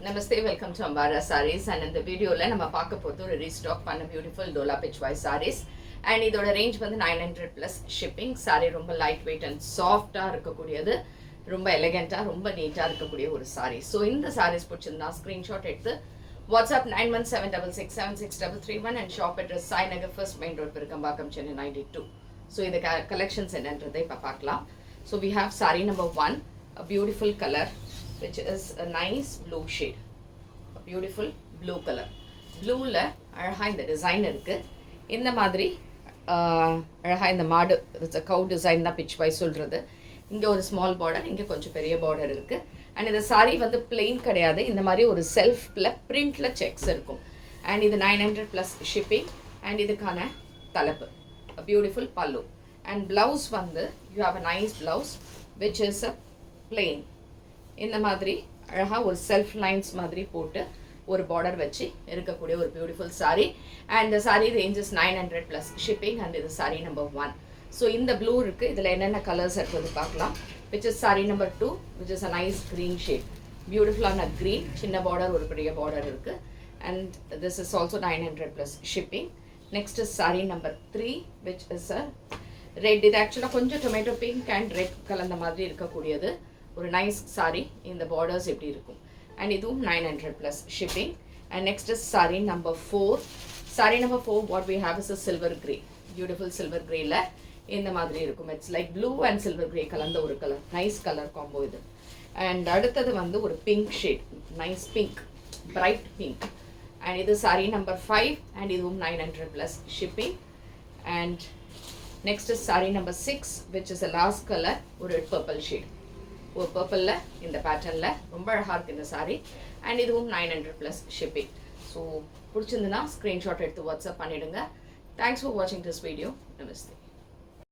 Namaste, welcome to Ambara Sarees. And in the video la நம்ம பார்க்க போறது ஒரு ரீஸ்டாக் பண்ண beautiful Dola pitchwise sarees. And இதோட ரேஞ்ச் வந்து 900 plus shipping. saree ரொம்ப லைட் வெயிட் அண்ட் சாஃப்டா இருக்கக்கூடியது, ரொம்ப எலிகென்ட்டா ரொம்ப நீட்டா இருக்கக்கூடிய ஒரு saree. ஸோ இந்த sarees பிடிச்சிருந்தா ஸ்கிரீன்ஷாட் எடுத்து WhatsApp 9176763331 and shop address Sainagar First Main Road Perkambakkam Chennai 92. So இந்த கலெக்ஷன்ஸ் என்னன்றதை இப்போ பார்க்கலாம். So we have saree number 1, a beautiful color which is a nice blue shade, a beautiful blue color. Blueல அழகா இந்த design இருக்கு. இந்த மாதிரி அழகா இந்த மாடு கவு டிசைன் தான் பிச் வைஸ் சொல்றது. இங்கே ஒரு ஸ்மால் பார்டர், இங்கே கொஞ்சம் பெரிய பார்டர் இருக்கு. அண்ட் இந்த சாரீ வந்து பிளெயின் கிடையாது, இந்த மாதிரி ஒரு செல்ஃப்ல பிரிண்ட்ல செக்ஸ் இருக்கும். அண்ட் இது 900 plus ஷிப்பிங். அண்ட் இதுக்கான தலைப்பு பியூட்டிஃபுல் பல்லு. அண்ட் பிளவுஸ் வந்து you have a nice blouse which is a plain. இந்த மாதிரி அழகாக ஒரு செல்ஃப் லைன்ஸ் மாதிரி போட்டு ஒரு பார்டர் வச்சு இருக்கக்கூடிய ஒரு பியூட்டிஃபுல் சாரீ. அண்ட் இந்த sari ranges 900 plus shipping. And இது சாரீ நம்பர் 1. ஸோ இந்த ப்ளூ இருக்குது, இதில் என்னென்ன கலர்ஸ் இருக்குது பார்க்கலாம். Which is sari number 2, which is a nice green shade, பியூட்டிஃபுல்லான க்ரீன், சின்ன பார்டர் ஒரு பெரிய பார்டர் இருக்குது. And this is also 900 plus shipping. Next is sari number 3, which is a red. இது ஆக்சுவலாக கொஞ்சம் டொமேட்டோ பிங்க் அண்ட் ரெட் கலந்த மாதிரி இருக்கக்கூடியது ஒரு நைஸ் சாரீ. இந்த பார்டர்ஸ் எப்படி இருக்கும். அண்ட் இதுவும் 900 plus shipping. And next is sari number 4. Sari number 4 what we have is a silver grey, beautiful silver கிரேல இந்த மாதிரி இருக்கும். It's like blue and silver grey கலந்த ஒரு கலர், நைஸ் கலர் காம்போ இது. அண்ட் அடுத்தது வந்து ஒரு pink shade, nice pink, bright pink. And இது சாரீ நம்பர் 5 அண்ட் இதுவும் 900 plus shipping. And next is sari number 6 which is a last colour, ஒரு purple shade, ஒரு பர்பிளில் இந்த பேட்டர்னில் ரொம்ப அழகாக இருக்குது இந்த சாரீ. அண்ட் இதுவும் 900 plus ஷிப்பிங். ஸோ பிடிச்சிருந்துன்னா ஸ்க்ரீன்ஷாட் எடுத்து வாட்ஸ்அப் பண்ணிவிடுங்க. தேங்க்ஸ் ஃபார் வாட்சிங் திஸ் வீடியோ. நமஸ்தே.